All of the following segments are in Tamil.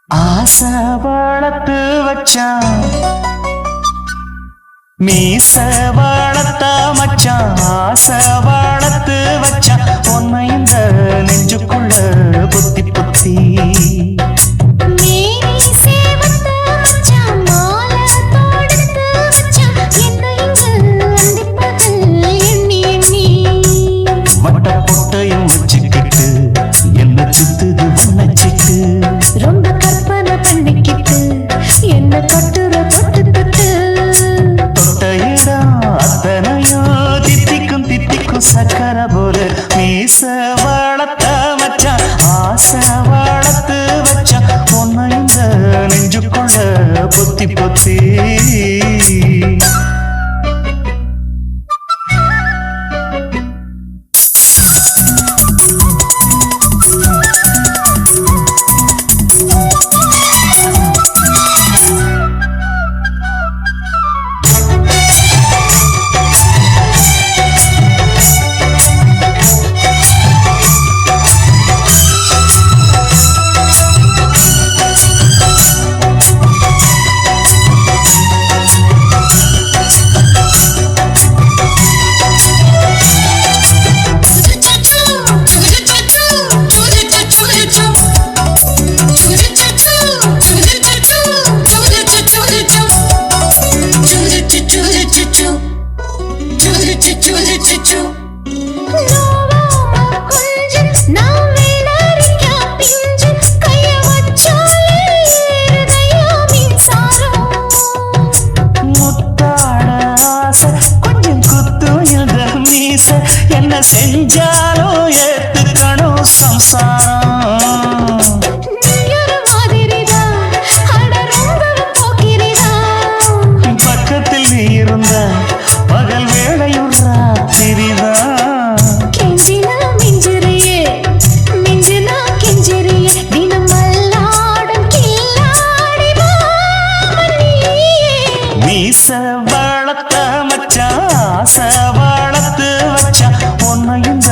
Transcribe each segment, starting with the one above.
ஆசை வளர்த்து வச்சான் மீச வளர்த்த மச்சான் ஆசை வளர்த்து வச்சான் உன்னை இந்த நெஞ்சுக்குள்ள புத்தி புத்தி வட்ட பொட்டையும் வச்சுக்கிட்டு என்ன சுத்துது வண்ணச்சிட்டு ரொம்ப கற்பனை பண்ணிக்கிட்டு என்ன கட்டுற தொட்டு தொட்டு தொட்ட இடம் அத்தனையோ தித்திக்கும் தித்திக்கும் சக்கர போல மீச வளர்த்த மச்சான் ஆசை வளர்த்து வச்சான் உன்னை இந்த நெஞ்சுக்குள்ள பொத்தி பொத்தி என்ன செஞ்சாலும் ஏத்துக்கணும் சம்சாரம் பக்கத்தில் நீ இருந்த பகல் வேளையும் ராத்திரிதான் கெஞ்சினா மிஞ்சிறியே மிஞ்சினா கெஞ்சிறியே தினம் மல்லாடும் கில்லாடி மீச வளர்த்த மச்சான் ஆசை வளர்த்து வச்சான் உன்னை இந்த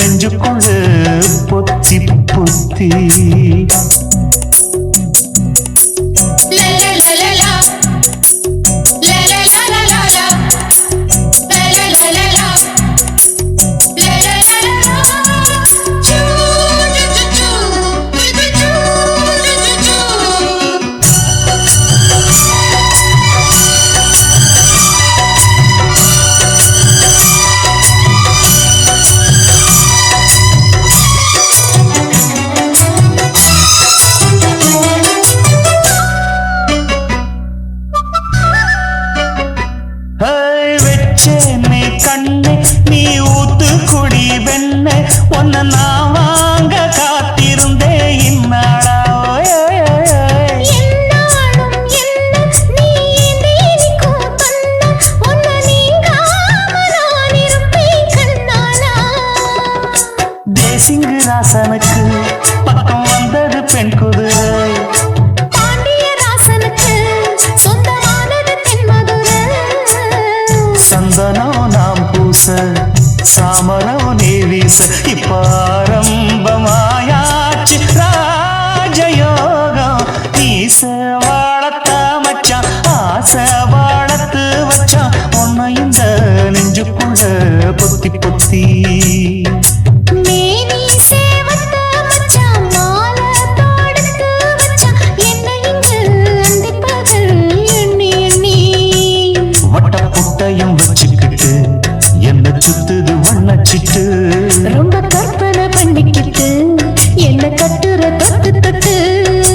நெஞ்சுக்குள்ள பொத்தி பொத்தி கண்ணே நீ ஊத்து குடி வெண்ண உன்னை நான் வாங்க காத்திருந்தே இந்நாளா தேசிங்கு ராசனுக்கு பக்கம் வந்தது பெண் குதிரை சந்தனம் நாம் பூச சாமரம் நீ வீச இப்ப ஆரம்பமாயாச்சு ராஜயோகம் நீச வளர்த்த மச்சான் ஆசை வளர்த்து வச்சான் உன்னை இந்த நெஞ்சுக்குள்ள பொத்தி பொத்தி வச்சுக்கிட்டு என்ன சுத்துது வண்ணச்சிட்டு ரொம்ப கற்பனை பண்ணிக்கிட்டு என்ன கட்டுற தொட்டு தொட்டு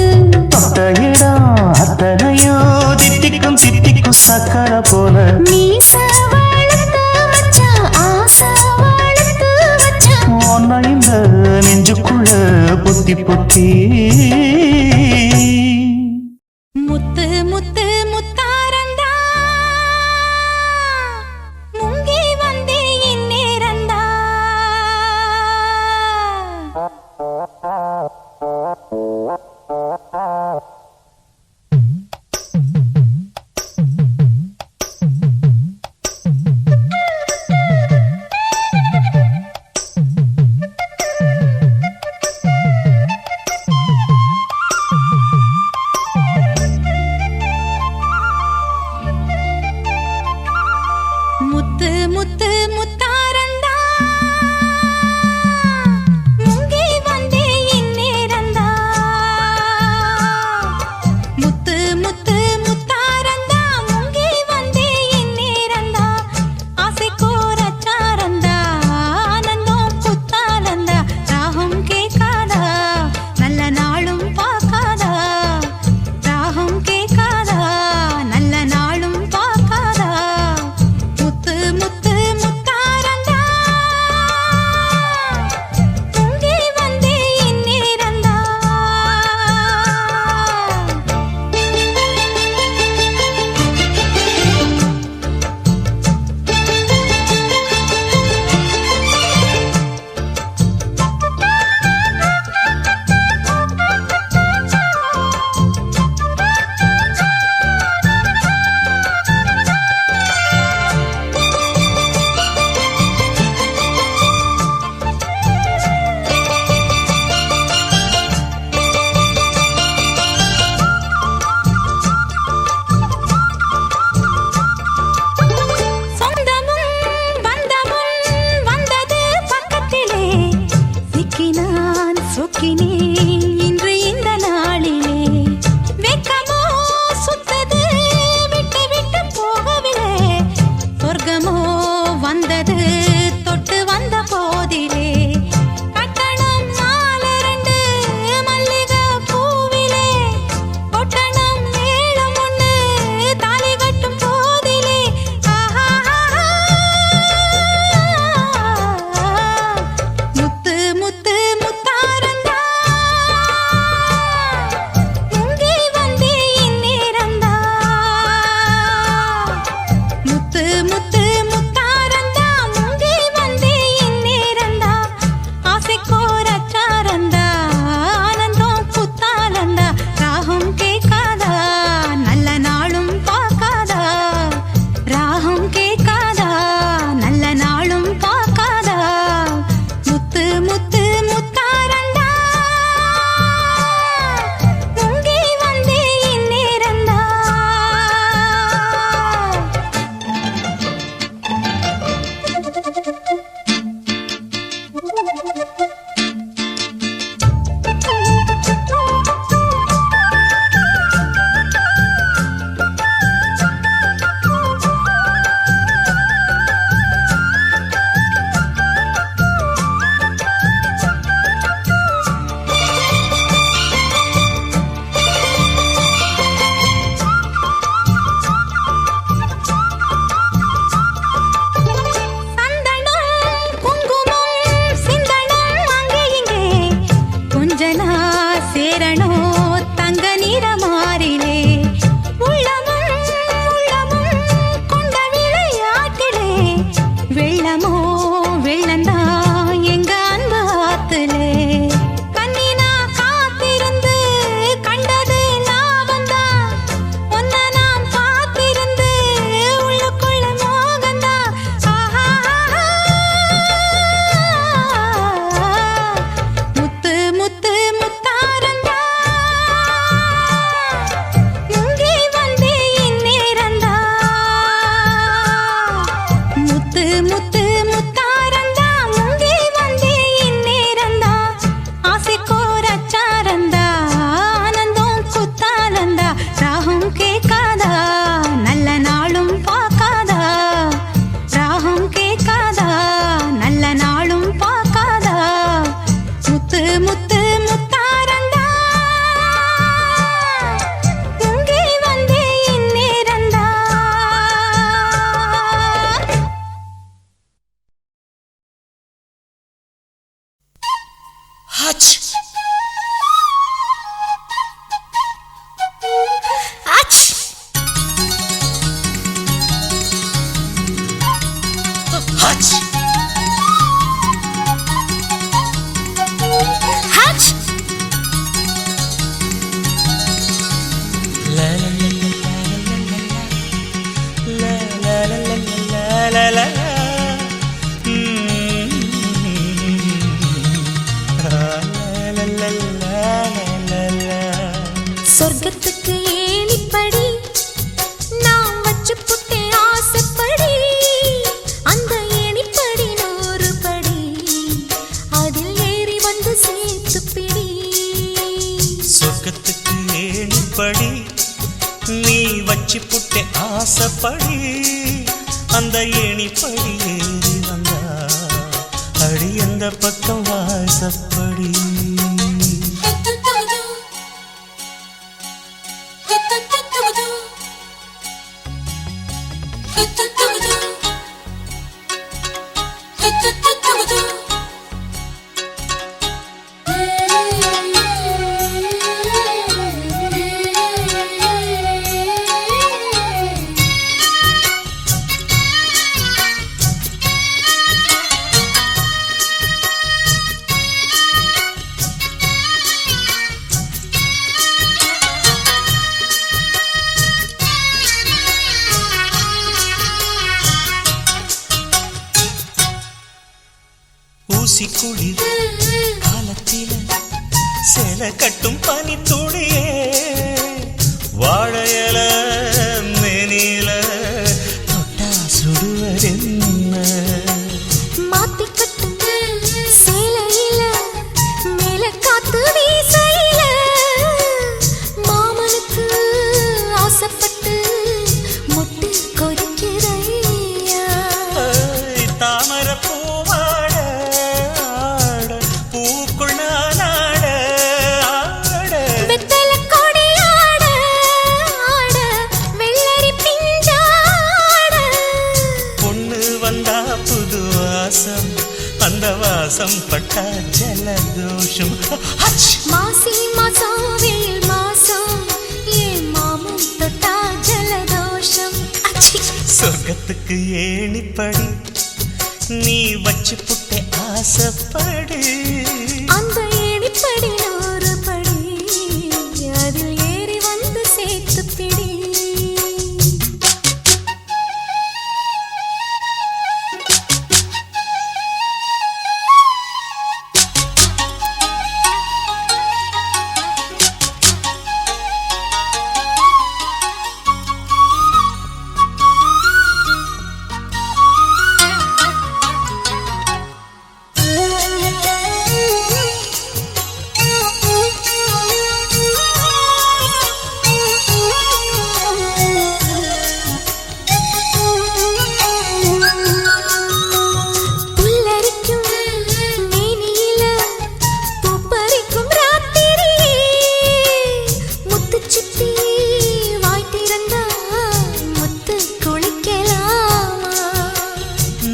சொர்க்கத்துக்கு ஏணிப்படி நான் வச்சு புட்டே ஆசைப்படி அந்த ஏணிப்படி 100 படி அதில் ஏறி வந்து சேர்த்து பிடி சொர்க்கத்துக்கு ஏணிப்படி நீ வச்சு புட்டே ஆசைப்படி அந்த ஏணிப்படி ஏறி வந்தா அடி அந்த பக்கம் வாசப்படி ஊசிக்குளிர் காலத்தில சேல கட்டும் பனி துளியே வாழையல மேனில தொட்டா சுடுவதென்ன மாத்தி கட்டும் சேலையில மேல காத்து வீசையில மாமனுக்கு ஆசைப்பட்டு முட்டு கொதிக்கிறையா தாமர பூவாட பூக்குள் நானாட வெத்தல கொடியாட ஆட வெள்ளரி பிஞ்சாட பொண்ணு வந்தா புது வாசம் அந்த வாசம் பட்டா ஜலதோஷம் மாசி மாசம் வெயில் மாசம் ஏன் மாமன் தொட்டா ஜலதோஷம் சொர்க்கத்துக்கு ஏணிப்படி நீ வச்சு புட்டே ஆசைப்படு அந்த ஏணிப்படி 100 படி அதில் ஏறி வந்து சேர்த்து பிடி புல்லரிக்கும் மேனியில பூப்பறிக்கும் ராத்திரியே முத்து சிப்பி வாய் திறந்தா முத்து குளிக்கலாமா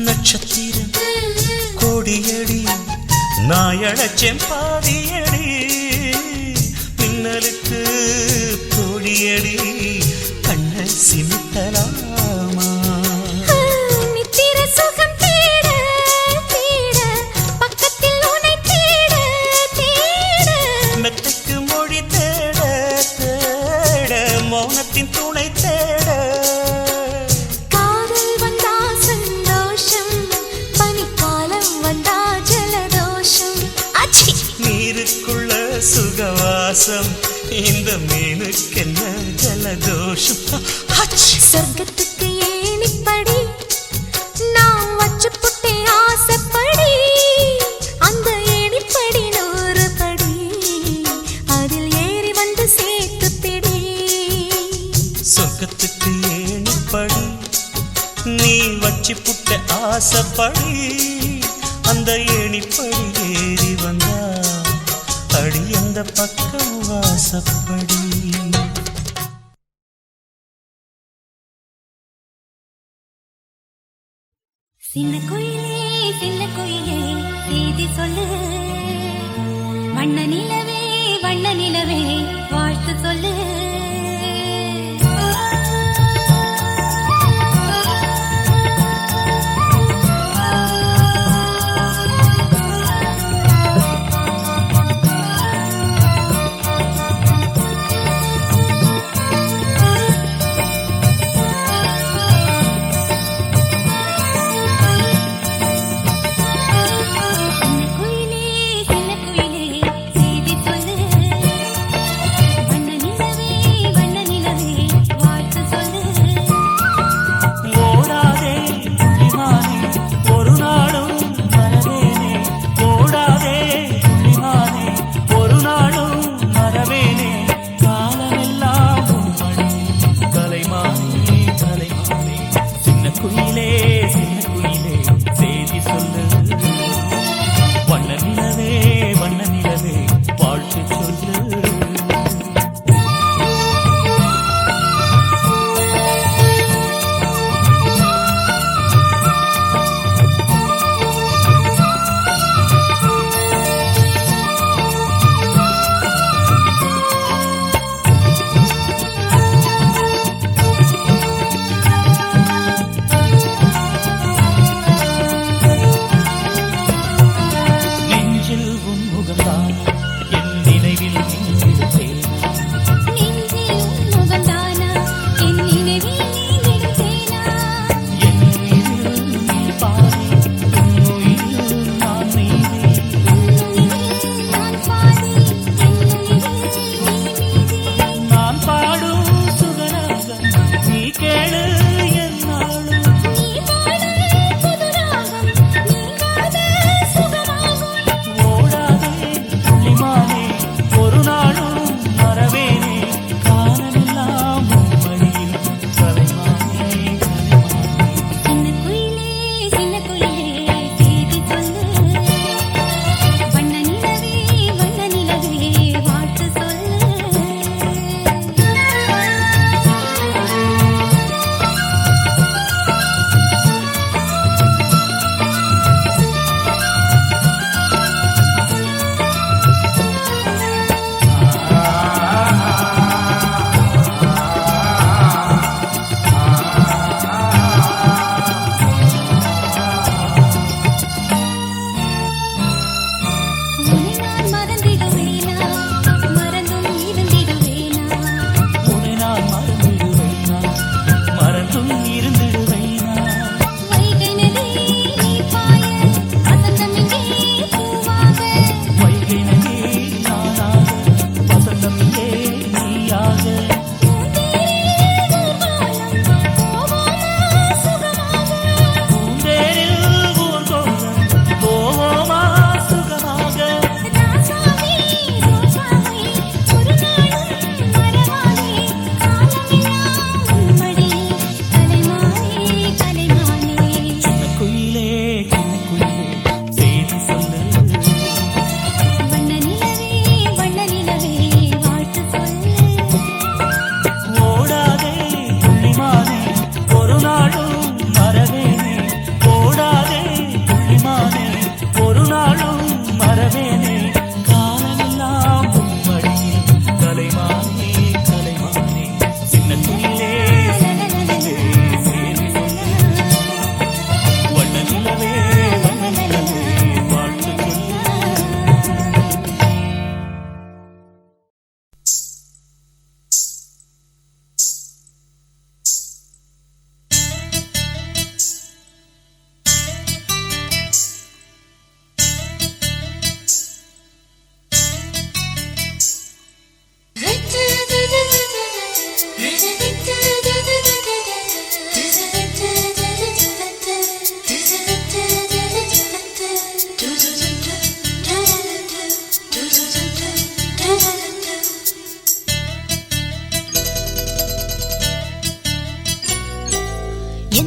நட்சத்திரம் கோடியடி நாயழச்சேன் பாதியடி மின்னலுக்கு தோழியடி கண்ண சிமித்தலாமா நித்திர சுகம் தேட தேட பக்கத்தில் உன்னை தேட தேட மெத்தைக்கு மொழி தேட தேட மௌனத்தின் துணை தேட காதல் வந்தா சந்தோஷம் பனிக்காலம் வந்தா ஜலதோஷம் நீருக்குள்ள சுகவாசம் இந்த மீனுக்கென்ன ஜலதோஷம் சொர்க்கத்துக்கு ஏணிப்படி நான் வச்சு புட்டே ஆசைப்படி அந்த ஏணிப்படி 100 படி அதில் ஏறி வந்து சேர்த்து பிடி சொர்க்கத்துக்கு ஏணிப்படி நீ வச்சு புட்ட ஆசைப்படி அந்த ஏணிப்படி ஏறி வந்தா அடி அந்த பக்கம் வாசப்படி சின்ன குயிலே செய்தி சொல்லு வண்ண நிலவே வாழ்த்து சொல்லு சின்ன குயிலே செய்தி சொல்லு வண்ண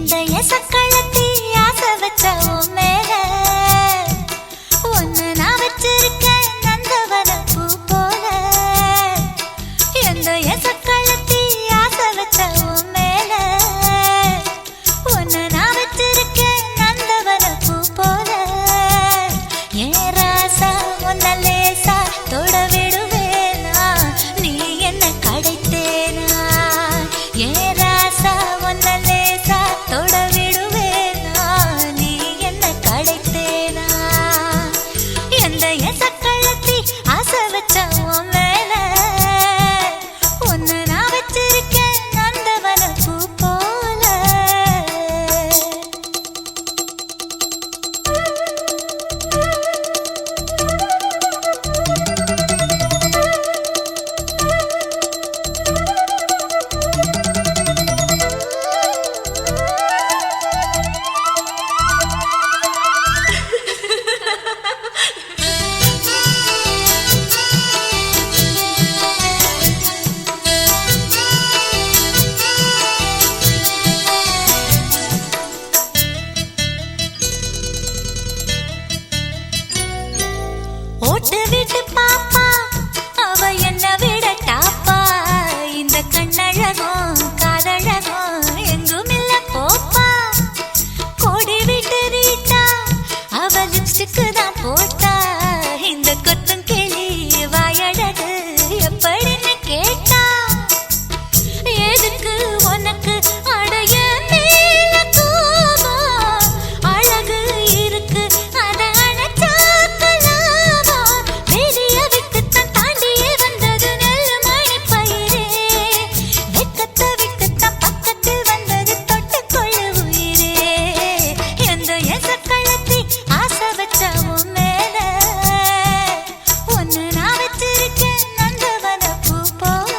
எந்த எசக்களத்தி ஆசை வச்ச உன் மேல ஒன்னு நான் வச்சிருக்கேன் நந்தவன பூ போல. எந்த எசக்களத்தி ஆசை வச்ச உன் மேல ஒன்னு நான் வச்சிருக்கேன் நந்தவன பூ போல. ஏன் ராசா உன்ன லேசா தொட விடுவேனா நீ என்ன கடைத்தேனா. ஏன் ராசா உன்ன லேசா தொட விடுவேனா நீ என்ன கடைத்தேனா. எந்த எசக்களத்தி ஆசை வச்ச உன் மேல ஒன்னு நான் வச்சிருக்கேன் நந்தவன பூ போல. ஓட்டு விட்டு பாப்பா அவ என்ன விட டாப்பா. இந்த கண்ணழகும் காதழகும் எங்கும் இல்ல போப்பா. கோடி விட்டு ரீட்டா அவ லிப்ஸ்டிக்கு தான் போட்டா. இந்த கொத்தும் கிளி வாயழகு எப்படின்னு கேட்டா. எதுக்கு உனக்கு அடைய மேல கோபம் அழகு இருக்கு அத அணைச்சாக்கலாமா. வெளிய விட்டுத்தான் தாண்டியே வந்தது நெல்லு மணி பயிரே. வெக்கத்தை விட்டுத்தான் பக்கத்தில் வந்தது தொட்டுக்கொள்ள உயிரே. எந்த எசக்களத்தி ஆசை வச்ச உன் மேல ஒன்னு நான் வச்சிருக்கேன் நந்தவன பூ போல.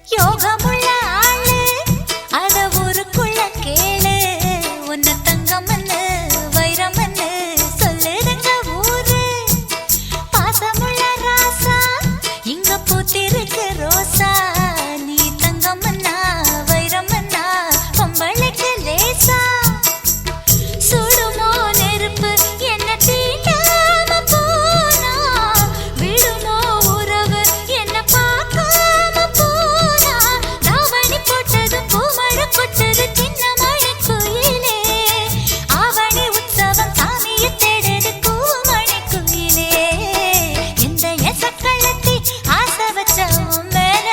யோகமுள்ள ஆளு அத ஊருக்குள்ள கேளு. உன்ன தங்கம்னு வைரம்னு சொல்லுதுங்க ஊரு. பாசமுள்ள ராசா இங்க பூத்திருக்கு ரோசா. நீ தங்கம்னா வைரம்னா பொம்பளைக்கு லேசா. சுடுமோ நெருப்பு என்ன தீண்டாம போனா. விடுமோ உறவு என்ன பார்க்காம போனா. தாவணி போட்டது பூமழை கொட்டது சின்ன மழை குயிலே. ஆவணி உற்சவம் சாமியை தேடுது பூமழை குயிலே. எந்த எசக்களத்தி ஆசை வச்ச உன் மேல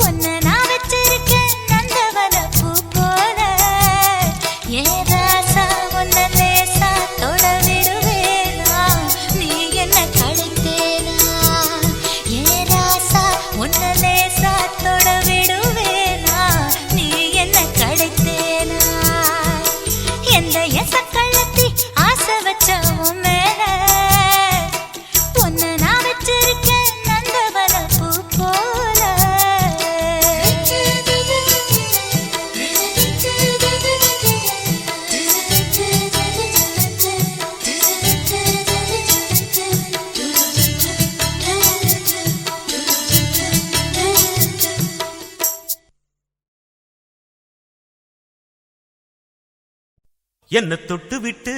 ஒன்ன நான் வச்சிருக்கேன் நந்தவன பூ போல. ஏன் ராசா உன்ன லேசா தொட விடுவேனா நீ என்ன கடைத்தேனா. ஏன் ராசா உன்ன லேசா தொட விடுவேனா நீ என்ன கடைத்தேனா. எந்த எசக்களத்தி ஆசை வச்ச உன் மேல ஒன்னு நான் வச்சிருக்கேன் நந்தவன பூ போல. என்ன தொட்டு விட்டு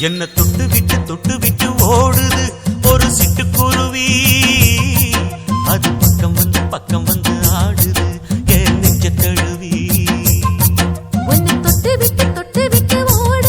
என்ன தொட்டு விட்டு ஓடுது ஒரு சிட்டுக்குருவி. அது பக்கம் வந்து ஆடுது என் நெஞ்ச தழுவி. உன்னை தொட்டு விட்டு ஓடு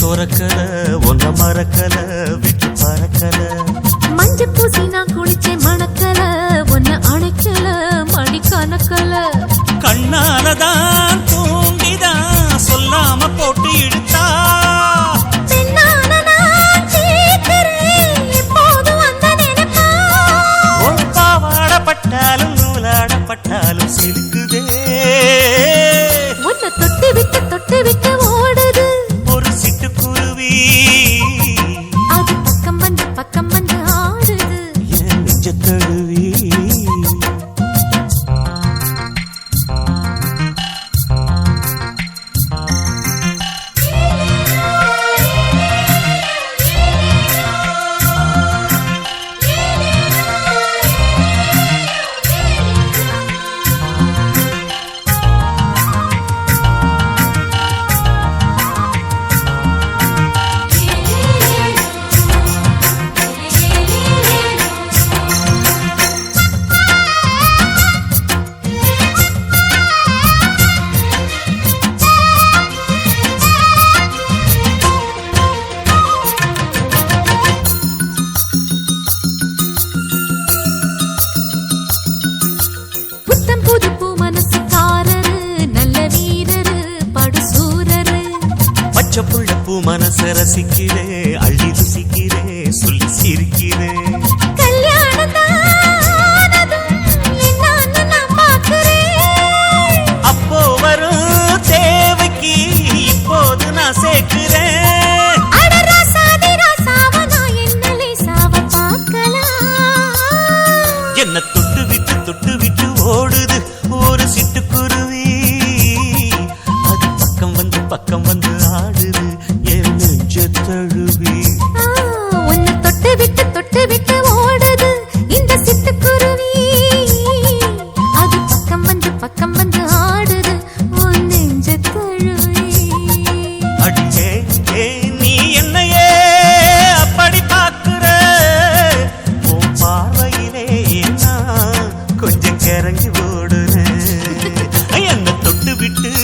துறக்கல ஒன்ன மறக்கல விட்டு பறக்கல மஞ்ச பூசி நான் குளிச்சேன் மணக்கல ஒன்ன அணைக்கல மணி கணக்கல கண்ணாலதான் தூண்டிதான் சொல்லாம போட்டு இழுத்தா பெண்ணான நான் கேட்கிறேன் எப்போதும் அந்த நினைப்பா ஒரு பாவாடப்பட்டாலும் நூலாடப்பட்டாலும் சிலுக்குதே உன்னை தொட்டு விட்டு ஓடுது ஒரு சிட்டுக்குருவி அது பக்கம் வந்து ஆடுது என் நெஞ்ச தழுவி புள்ளப்பூ மனச ரசிக்கிறே அள்ளி ருசிக்கிறே சொல்லி சிரிக்கிறே அப்போ வரும் தேவைக்கு இப்போது நான் சேர்க்கிறேன் என்ன தொட்டு விட்டு ஓடுது ஒரு சிட்டுக்குருவி அது பக்கம் வந்து ஆடுது என் நெஞ்ச தழுவி உன்னை தொட்டு விட்டு ஓடுது இந்த சிட்டுக்குருவி அது பக்கம் வந்து ஆடுது உன் நெஞ்ச தழுவி அடியே நீ என்னையே அப்படி பார்க்கிற உன் பார்வையிலே நான் கொஞ்சம் கிறங்கி ஓடுறேன் என்ன தொட்டு விட்டு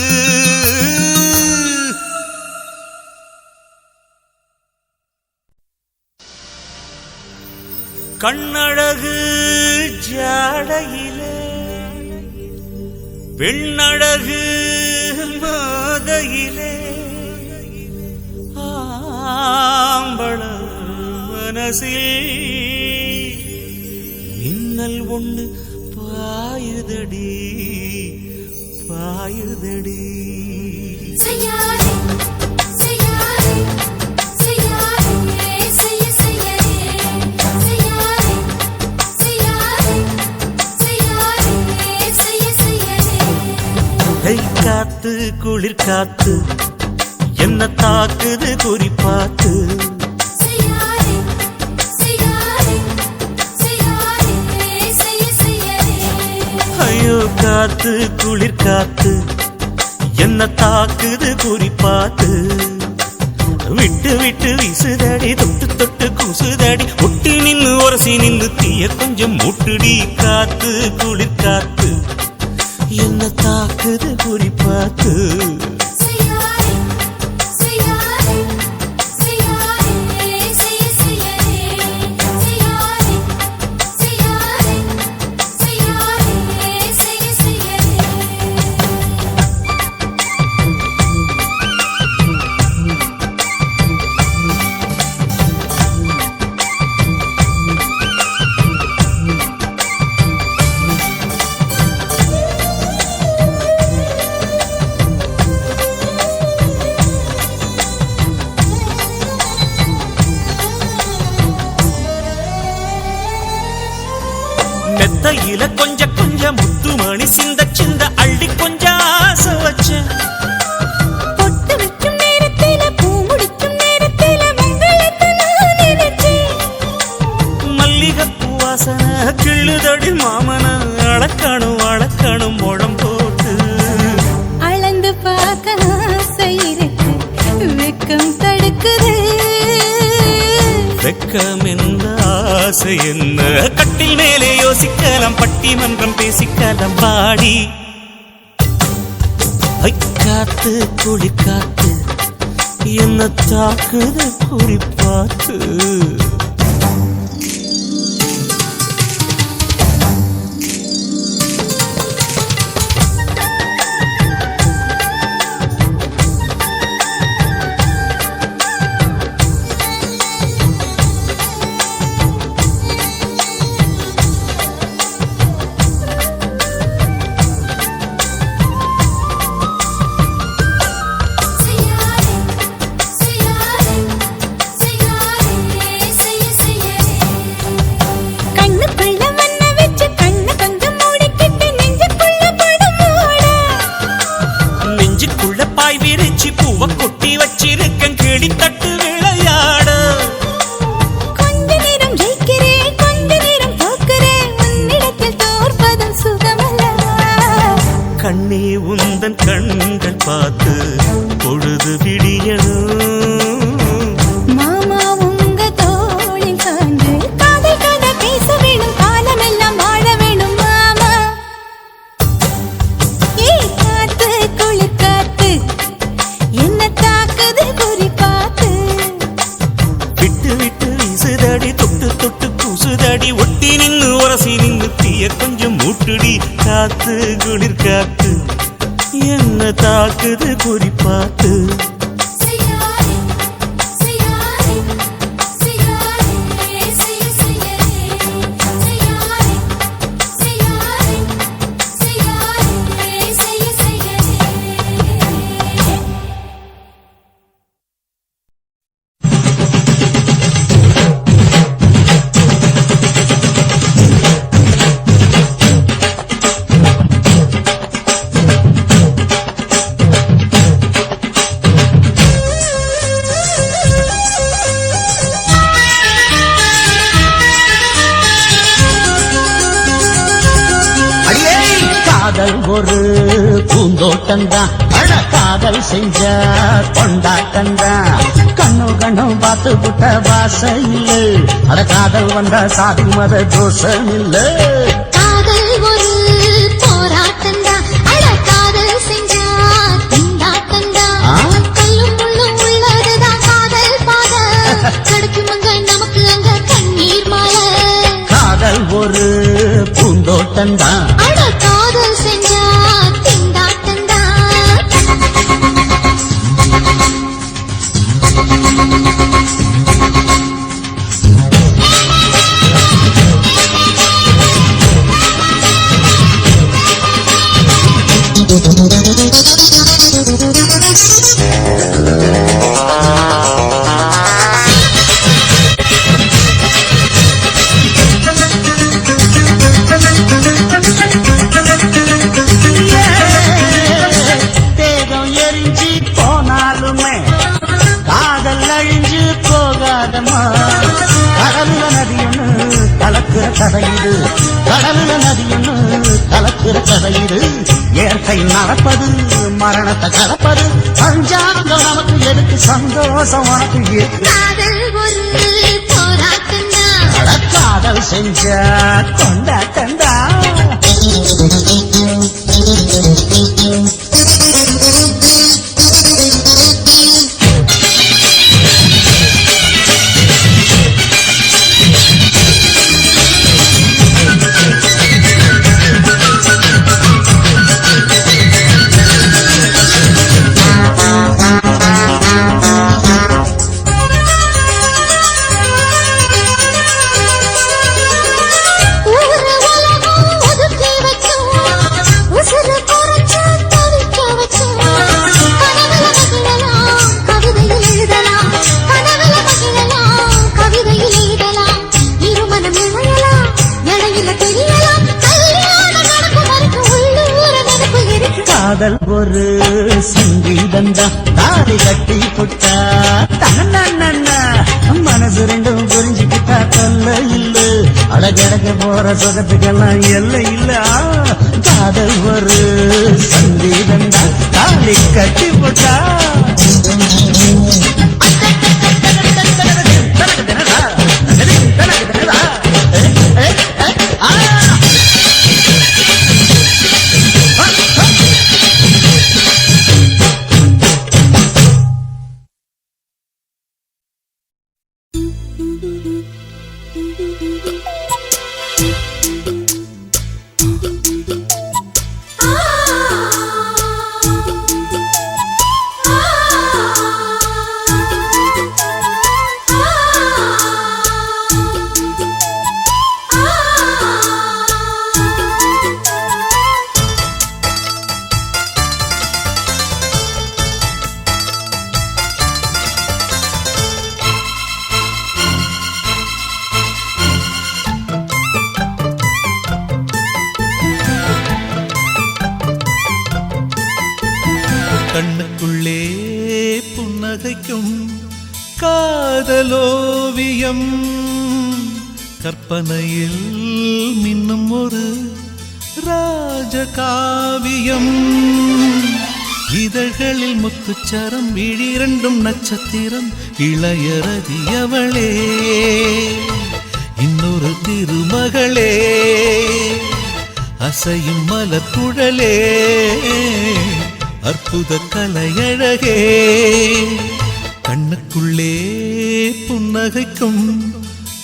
கண்ணழகு ஜாடையிலே பெண்ணழகு மாதையிலே ஆம்பள மனசில் மின்னல் ஒண்ணு பாயுதடி காத்து குளிர் காத்து என்ன தாக்குது குறிப்பாத்து ஐயோ காத்து குளிர் காத்து என்ன தாக்குது குறிப்பாத்து விட்டு வீசுதடி தொட்டு கூசுதடி ஒட்டி நின்னு ஒரசி நின்னு தீய கொஞ்சம் முட்டுடி காத்து குளிர் காத்து என்ன தாக்குது குறிப்பாத்து மெத்தையில கொஞ்சம் முத்துமணி சிந்த அள்ளி கொஞ்சம் ஆசை வச்ச பொட்டு வைக்கும் நேரத்தில பூ முடிக்கும் நேரத்தில மங்களத்தை நான் நினைச்சேன் மல்லிகைப்பூ வாசனை கிள்ளுதடி மாமன அளக்கணும் முழம் போட்டு அளந்து பார்க்க ஆசை இருக்கு வெக்கம் தடுக்குது வெக்கம் என்ன ஆசை என்ன கட்டில் மேலே யோசிக்கலாம் பட்டிமன்றம் பேசிக்கலாம் பாடி காத்து குளிர் காத்து என்ன தாக்குது குறிப்பாத்து விரிச்சி பூவ கொட்டி வச்சிருக்கேன் கிளி தட்டு விளையாட கொஞ்ச நேரம் ஜெயிக்கிறேன் கொஞ்ச நேரம் தோக்கிறேன் உன்னிடத்தில் தோற்பதும் சுகமல்லவா கண்ணே உந்தன் கண்கள் பார்த்து பொழுது விடியணும் மாமா உங்க தோளில் சாய்ந்து காதல் கதை பேச வேணும் காலமெல்லாம் வாழ வேணும் மாமா ஏய் காத்து குளிர் காத்து என்ன தாக்குது குறிப்பாத்து விட்டு விட்டு வீசுதடி தொட்டு தொட்டு கூசுதடி ஒட்டி நின்னு உரசி நின்னு தீய கொஞ்சம் மூட்டுடி காத்து குளிர் காத்து என்ன தாக்குது குறிப்பாத்து காதல் ஒரு பூந்தோட்டந்தான் அழ காதல் செஞ்ச கொண்டாட்டந்தான் கண்ணு கண்ணும் பார்த்து புட்ட வாசையில் அட காதல் வந்த சாதி மத தோஷம் இல்ல காதல் ஒரு போராட்டந்தான் அட காதல் செஞ்சா திண்டாட்டந்தான் கல்லும் முள்ளும் உள்ளதுதான் காதல் பாத கிடைக்கும் அங்க நமக்கு அங்க கண்ணீர் மாலை காதல் ஒரு பூந்தோட்டந்தான் அட காதல் செஞ்சா திண்டாட்டந்தான் தேகம் எரிஞ்சு போனாலுமே காதல் அழிஞ்சு போகாதமா கடலுல நதி ஒண்ணு கலக்குற கதையிடு கடலுல நதி ஒண்ணு கலக்குற கதையிடு இயற்கை நடப்பது மரணத்தை கலப்பது பஞ்சாங்கம் நமக்கு எதுக்கு சந்தோஷம் உனக்கு எதுக்கு காதல் ஒரு போராட்டந்தான் அட காதல் செஞ்ச கொண்டாட்டந்தா காதல் ஒரு சங்கீதந்தா தாலி கட்டி புட்டா தன்ன மனசு ரெண்டும் புரிஞ்சுக்கிட்டா தொல்ல இல்ல அடகடக்க போற சுகத்துக்கெல்லாம் எல்லை இல்ல காதல் ஒரு சங்கீதந்தா தாலி கட்டி புட்டா கண்ணுக்குள்ளே புன்னகைக்கும் காதலோவியம் கற்பனையில் மின்னும் ஒரு ராஜகாவியம் இதழ்களில் முத்துச்சரம் விழிரண்டும் நட்சத்திரம் இளையரதியவளே இன்னொரு திருமகளே அசையும் மலர்குழலே அற்புத கலையழகே கண்ணுக்குள்ளே புன்னகைக்கும்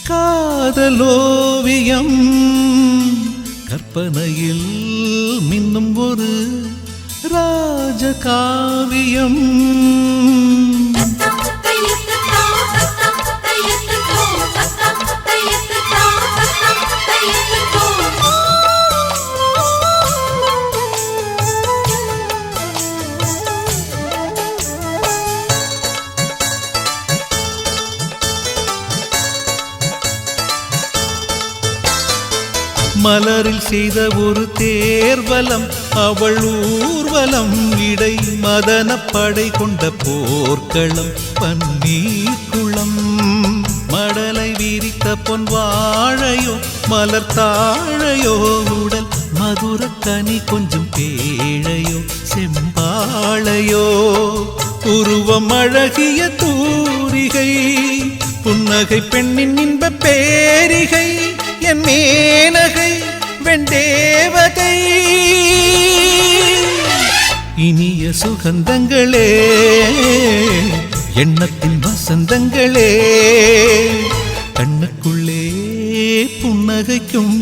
காதலோவியம் கற்பனையில் மின்னும் ஒரு ராஜகாவியம் மலரில் செய்த ஒரு தேர்வலம் அவள் ஊர்வலம் இடை மதன படை கொண்ட போர்க்களம் பன்னீர் குளம் மடலை விரித்த பொன் வாழையோ மலர் தாழையோ உடல் மதுர கனி கொஞ்சம் பேழையோ செம்பாளையோ உருவம் அழகிய தூரிகை புன்னகை பெண்ணின் இன்ப பேரிகை என் மேனகை வெண்டேவதை இனிய சுகந்தங்களே எண்ணத்தின் வசந்தங்களே கண்ணுக்குள்ளே புன்னகைக்கும்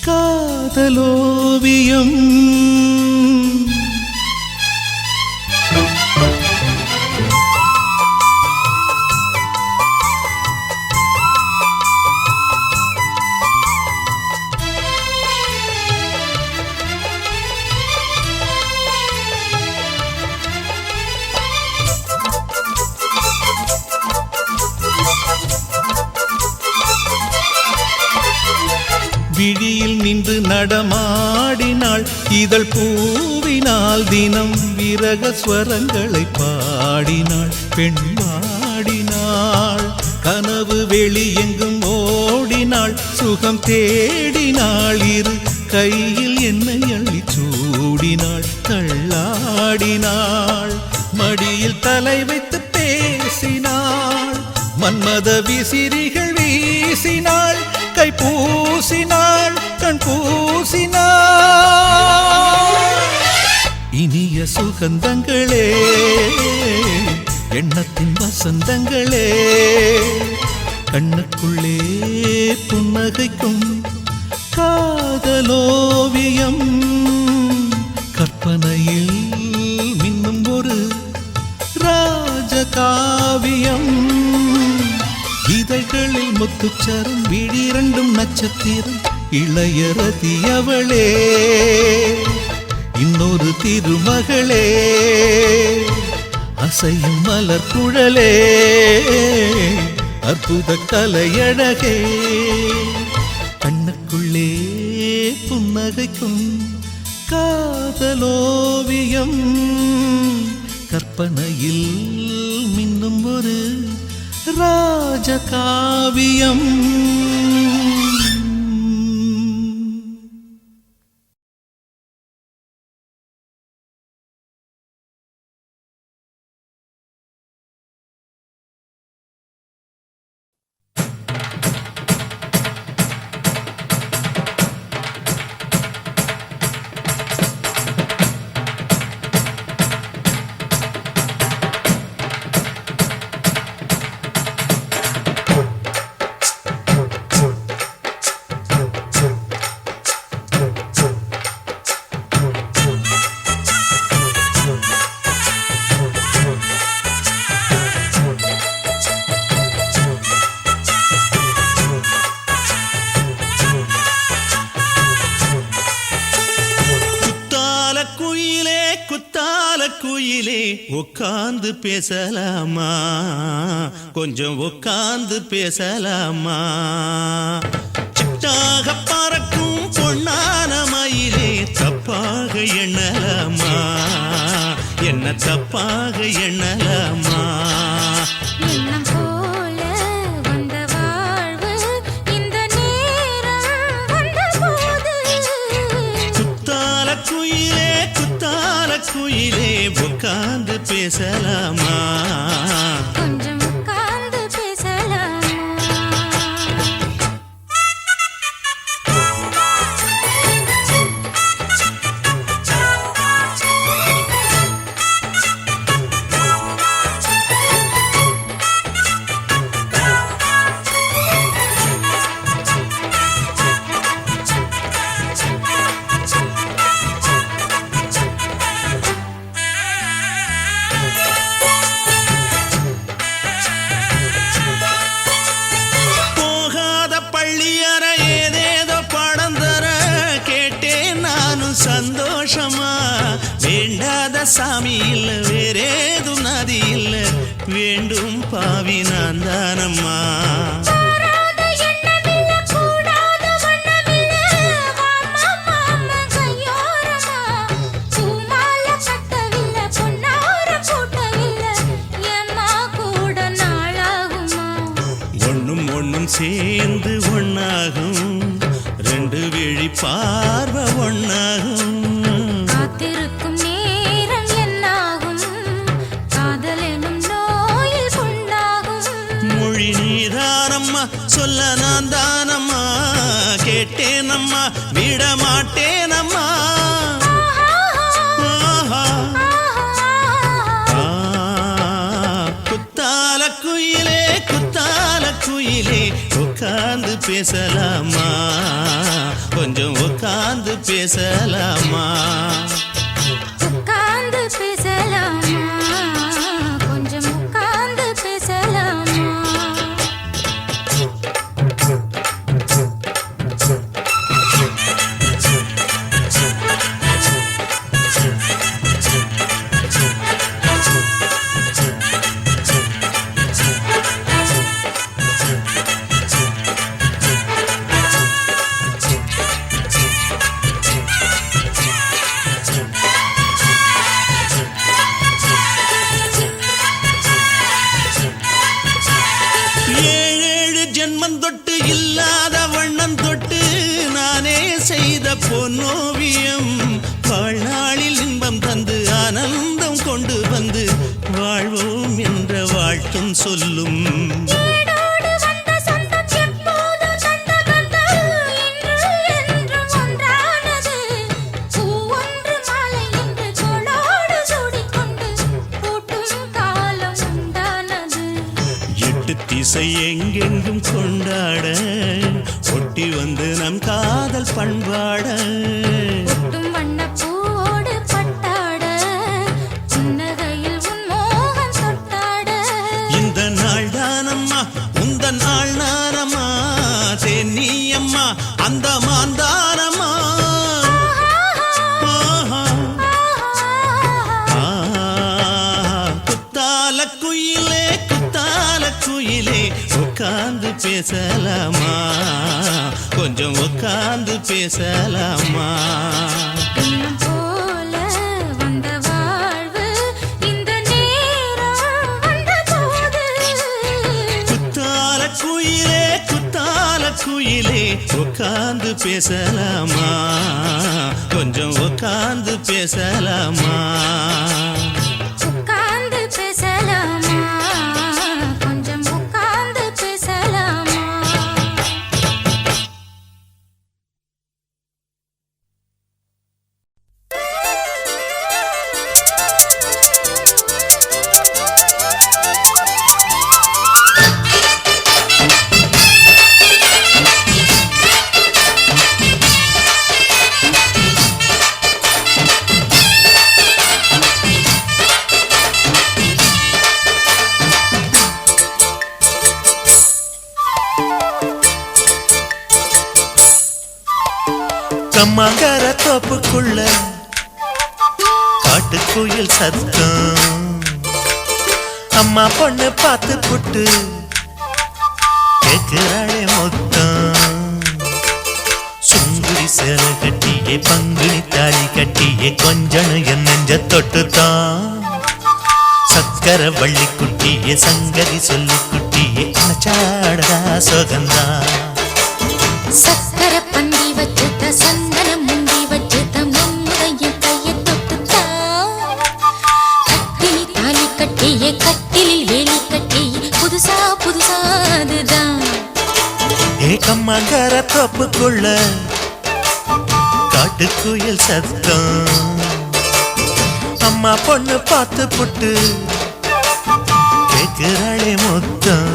காதலோவியம் விழியில் நின்று நடமாடினாள் இதழ் பூவினால் தினம் விரக ஸ்வரங்களை பாடினாள் பெண் பாடினாள் கனவு வெளி எங்கும் ஓடினாள் சுகம் தேடினாள் இரு கையில் என்னை அள்ளி சூடினாள் தள்ளாடினாள் மடியில் தலை வைத்து பேசினாள் மன்மத விசிறிகள் வீசினாள் கை பூசினாள் கண் பூசினாள் இனிய சுகந்தங்களே எண்ணத்தின் வசந்தங்களே கண்ணுக்குள்ளே புன்னகைக்கும் காதலோவியம் கற்பனையில் மின்னும் ஒரு ராஜகாவியம் இதழ்களில் முத்துச்சரம் விழிரண்டும் நட்சத்திரம் இளையரதியவளே இன்னொரு திருமகளே அசையும் மலர் குழலே அற்புத கலையழகே கண்ணுக்குள்ளே புன்னகைக்கும் காதலோவியம் கற்பனையில் மின்னும் ஒரு ராஜகாவியம் குயிலே உட்கார்ந்து பேசலாமா, கொஞ்சம் உட்கார்ந்து பேசலாமா. சிட்டாக பறக்கும் பொன்னான மயிலே தப்பாக எண்ணலாமா, என்ன என்ன தப்பாக எண்ணலாமா எண்ணம் போல வந்த வாழ்வு இந்த நேரம் வந்தபோது குத்தால குயிலே உட்கார்ந்து பேசலாமா கொஞ்சம் உட்கார்ந்து பேசலாமா போகாத பள்ளியற ஏதேதோ பாடம் தர கேட்டேன் நானும் சந்தோஷமா வேண்டாத சாமி இல்ல வேறேதும் நதி இல்ல வேண்டும் பாவி நான் தானம்மா பாராத எண்ணமில்ல கூடாத வண்ணமில்ல வாமா மாமா கையோரமா பூமால கட்டவில்ல பொன்னார கூட்டவில்ல ஏம்மா கூட நாளாகுமா ஒண்ணும் சேர்ந்து ஒண்ணாகும் ரெண்டு விழி பார்வை ஒண்ணாகும் காத்திருக்கும் நேரம் என்னாகும் காதல் எனும் நோயில் புண்ணாகும் மொழி நீதானம்மா சொல்ல நான் தானம்மா கேட்டேனம்மா விட மாட்டேனம்மா ஆஹா. குத்தால குயிலே உட்கார்ந்து பேசலாமா கொஞ்சம் உட்கார்ந்து பேசலாமா உட்கார்ந்து பேசலாமா கொஞ்சம் உட்கார்ந்து பேசலாமா ஏழேழு ஜென்மம் தொட்டு இல்லாத வண்ணம் தொட்டு நானே செய்த பொன்னோவியம் வாழ்நாளில் இன்பம் தந்து ஆனந்தம் கொண்டு வந்து வாழ்வோம் என்ற வாழ்த்தும் சொல்லும் ஏடோடு வந்த சொந்தம் எப்போதும் தந்த பந்தம் இன்று என்றும் ஒன்றானது பூ ஒன்று மாலை என்று தோளோடு சூடிக்கொண்டு பூட்டும் காலம் உண்டானது எட்டு திசை எங்கெங்கும் கொண்டாட ஒட்டி வந்து நம் காதல் பண்பாட ஒட்டும் வண்ணப் பூவோடு பட்டாட புன்னகையில் உன் மோகம் தொட்டாட இந்த நாள் தானம்மா உந்த நாள் நானம்மா தென்னியம்மா அந்த மாந்தானம்மா ஆஹா. குத்தால குயிலே உட்கார்ந்து பேசலாமா கொஞ்சம் உட்கார்ந்து பேசலாமா எண்ணம் போல வந்த வாழ்வு இந்த நேரம் வந்தபோது குத்தால குயிலே உட்கார்ந்து பேசலாமா கொஞ்சம் உட்கார்ந்து பேசலாமா உட்கார்ந்து பேசலாமா கொஞ்சம் உட்கார்ந்து பேசலாமா கம்மாங்கர தோப்புக்குள்ள காட்டுக்குயில் சத்தம் அம்மா பொண்ணு பார்த்து புட்டு கேட்கிறாளே மொத்தம் சுங்குடி சேலை கட்டியே பங்குனி தாலி கட்டியே கொஞ்சம் என் நெஞ்ச தொட்டுத்தான் சக்கர வள்ளி குட்டியே சங்கதி சொல்லு குட்டியே அனச்சாடடா சோகந்தா சக்கர பந்தி வச்சுட்ட சந்தனம் முந்தி வச்சுட்ட மம்முடைய கையை தொட்டுத்தா கட்டிலி தாலி கட்டியே கட்டிலில் வேலி கட்டியே புதுசா புதுசா அதுதான் ஏக்கம்மாங்கர தோப்புக்குள்ள காட்டுக்குயில் சத்தம் அம்மா பொண்ணு பார்த்து புட்டு கேக்குறாளே முத்தம்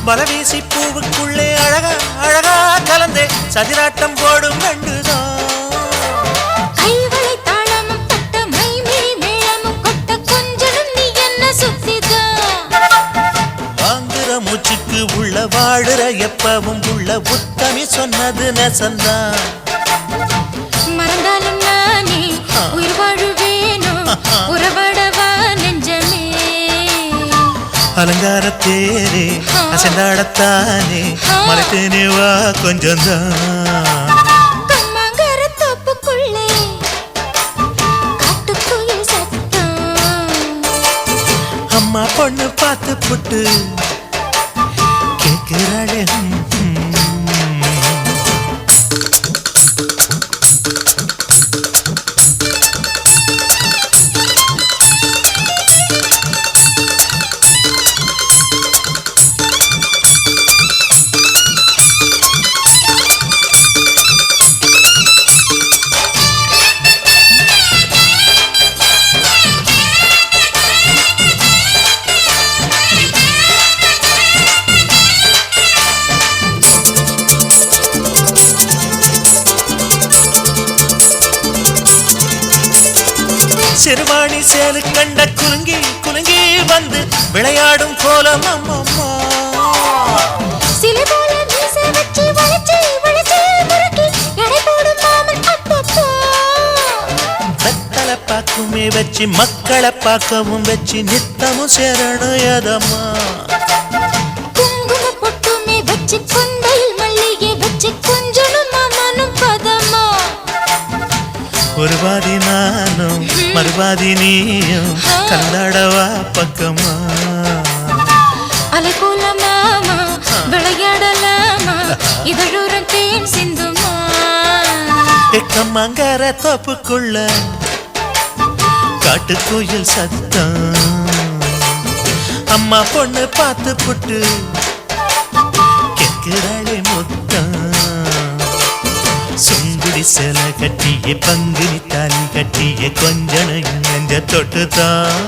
பலவீசி பூவுக்குள்ளே அழகா அழகா கலந்தே சதிராட்டம் போடும் கண்டுதான் கைவளை தாளமும் பட்ட மைமிழி மேளமும் கொட்ட கொஞ்சம் நீ என்ன சுத்திதான் வாங்குற மூச்சுக்கு உள்ள வாடுற எப்பவும் உள்ள உத்தமி சொன்னது நெசந்தான் மறந்தாலும் நானே உயிர் வாழுவேனோ உறவாடவா நெஞ்சமே அலங்கார தேரே அசைந்தாடத்தானே மலைத்தேனே வா கொஞ்சம்தான் கம்மாங்கர தோப்புக்குள்ளே காட்டுக்குயில் சத்தம் அம்மா பொண்ணு பார்த்து புட்டு கேக்குறாளே சிறுவாணி சேலு கண்ட குலுங்கி குலுங்கி வந்து விளையாடும் கோலம் அம்மம்மா சிலை போல மீசை வச்சு வளைச்சு வளைச்சு முறுக்கி எடை போடும் மாமன் அப்பப்பா வெத்தலை பாக்குமே வச்சு மக்களை பார்க்கவும் வச்சு நித்தமும் சேரணும் எதம்மா குங்கும பொட்டுமே வச்சு கொண்டையில் மல்லிகை வச்சு கொஞ்சனும் மாமனும் பதமா ஒரு பாதி நானும் மறுபாதி நீயும் கல்லாடவா பக்கமா அலை போல மாமா விளையாடலாமா இதழூரம் தேன் சிந்துமா எக்கம்மாங்கர தோப்புக்குள்ள காட்டுக்குயில் சத்தம் அம்மா பொண்ணு பார்த்து புட்டு கேக்குறாளே முத்தம் சுங்குடி சேல கட்டிய பங்குனி தாலி கட்டிய கொஞ்சம் நெஞ்ச தொட்டுதான்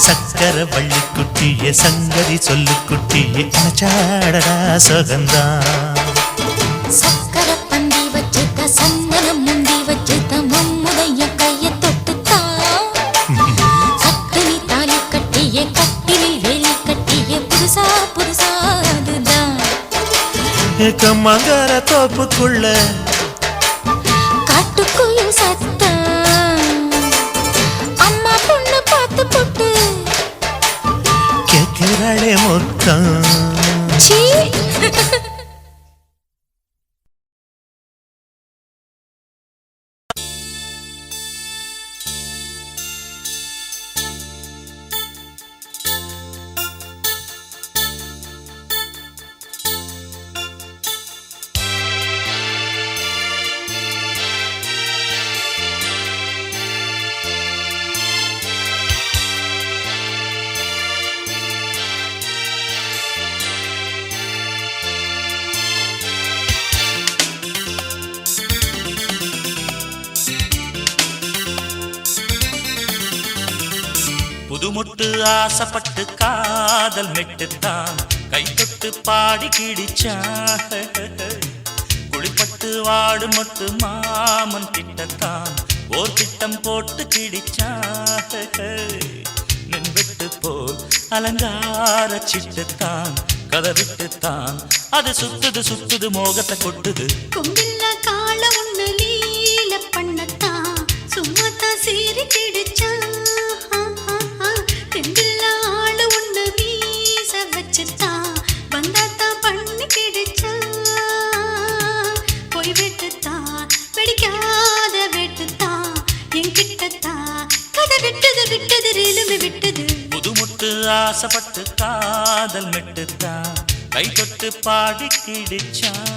சக்கர வள்ளி குட்டிய சங்கதி சொல்லு குட்டிய அனச்சாடடா சோகந்தான் சக்கர பந்தி வச்சுட்ட சந்தனம் முந்தி வச்சுட்ட மம்முடைய கையை தொட்டுத்தான் கட்டிலி தாலி கட்டிய கட்டிலில் வேலி கட்டிய புதுசா புதுசா அதுதான் கம்மாங்கர தோப்புக்குள்ள காட்டுக்குயில் சத்தம் அம்மா பொண்ணு பார்த்து போட்டு கேக்குறாளே மொத்தம் சீ முட்டு ஆசைப்பட்டு காதல் மெட்டுத்தான் கை தொட்டு பாடி கிடிச்சான் குளிப்பட்டு வாடு மொட்டு மாமன் கிட்டத்தான் ஓர் திட்டம் போட்டு கிடிச்சான் நின்விட்டு போல் அலங்கார சிட்டுத்தான் கதை விட்டுத்தான் அது சுத்துது சுத்துது மோகத்தை கொட்டுது கொம்பில்ல கால ஒண்ணு லீல பண்ணத்தான் சும்மாத்தான் சீறி கிடிச்சான் தெம்பில்ல ஆளு ஒண்ணு வீச வச்சுத்தான் வந்தாத்தான் பண்ணி கிடிச்சான் போய் வெட்டுத்தான் வெடிக்காத வெட்டுத்தான் என்கிட்டத்தான் கதை விட்டது விட்டது ரேலுமே விட்டது புதுமுட்டு ஆசைப்பட்டு காதல் மெட்டுத்தான் கை தொட்டு பாடி கிடிச்சான்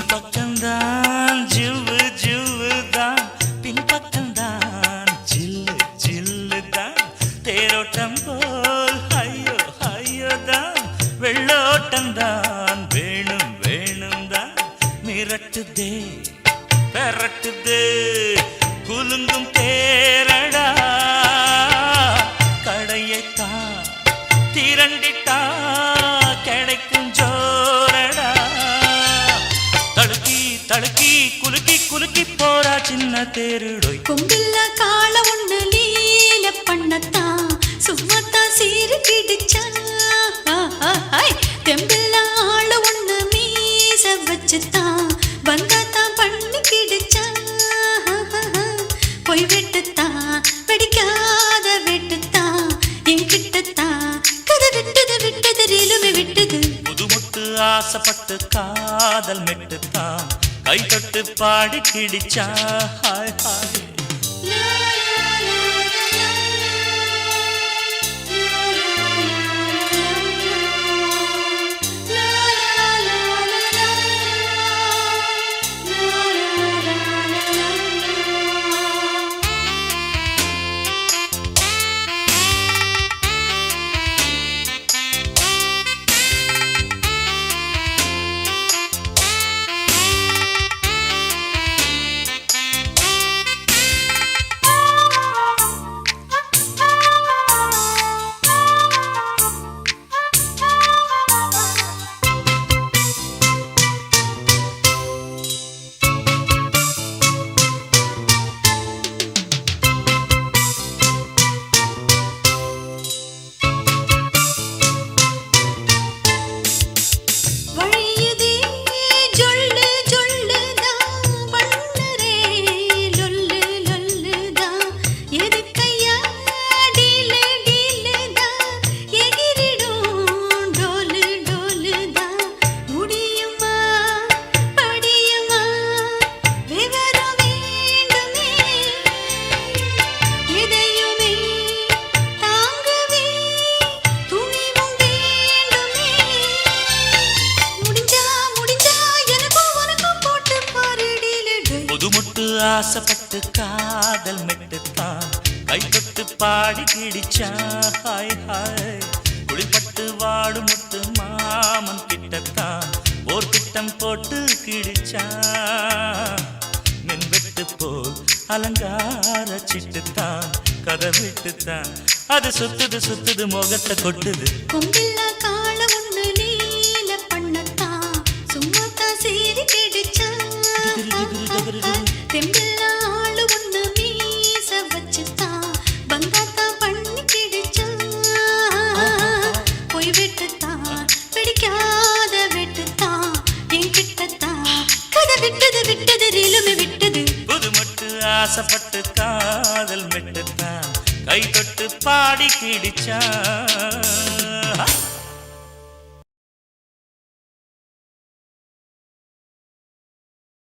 முன்பக்கம்தான் ஜிவ்வு ஜிவ்வுதான் பின்பக்கம்தான் ஜில்லு ஜில்லுதான் தேரோட்டம் போல் ஐயோ ஐயோதான் வெள்ளோட்டம்தான் வேணும் வேணும் தான் மிரட்டுதே பெரட்டுதே குலுங்கும் தேரடா கடையைத்தான் திரண்டிட்டா கிடைக்கும் ஜோரடா தழுக்கி குலுக்கி குலுக்கி போறா சின்ன தேருடோய் கொம்பில்ல கால ஒண்ணு லீல பண்ணத்தான் சும்மாத்தான் சீறி கிடிச்சான் தெம்பில்ல ஆளு ஒண்ணு மீச வச்சுத்தான் வந்தாத்தான் பண்ணி கிடிச்சான் போய் வெட்டுத்தான் வெடிக்காத வெட்டுத்தான் என்கிட்டத்தான் கதை விட்டது விட்டது ரேலுமே விட்டது புதுமுட்டு ஆசைப்பட்டு காதல் மெட்டுத்தான் கை தொட்டு பாடி கிடிச்சா ஹாய் ஹாய் ஆசைப்பட்டு காதல் மெட்டுத்தான் கை தொட்டு பாடி கிடிச்சா ஹாய் ஹாய் குளிப்பட்டு வாடு முத்து மாமன் கிட்டத்தான் ஓர் திட்டம் போட்டு கிடிச்சா மின்வெட்டு போல் அலங்கார சிட்டுத்தான் கதை விட்டுத்தான் அது சுத்துது சுத்துது முகத்தை கொட்டுது கொம்பில்ல கால ஒண்ணு லீல பண்ணத்தான் சும்மாத்தான் சீறி கிடிச்சான் தெம்பில்ல ஆளு ஒண்ணு மீச வச்சுத்தான் வந்தாத்தான் பண்ணி கிடிச்சான் போய் வெட்டுத்தான் பிடிக்காத வெட்டுத்தான் என்கிட்டத்தான் கதை விட்டது விட்டது ரேலுமே விட்டது புது மட்டு ஆசைப்பட்டு காதல் மெட்டுத்தான் கை தொட்டு பாடி கிடிச்சா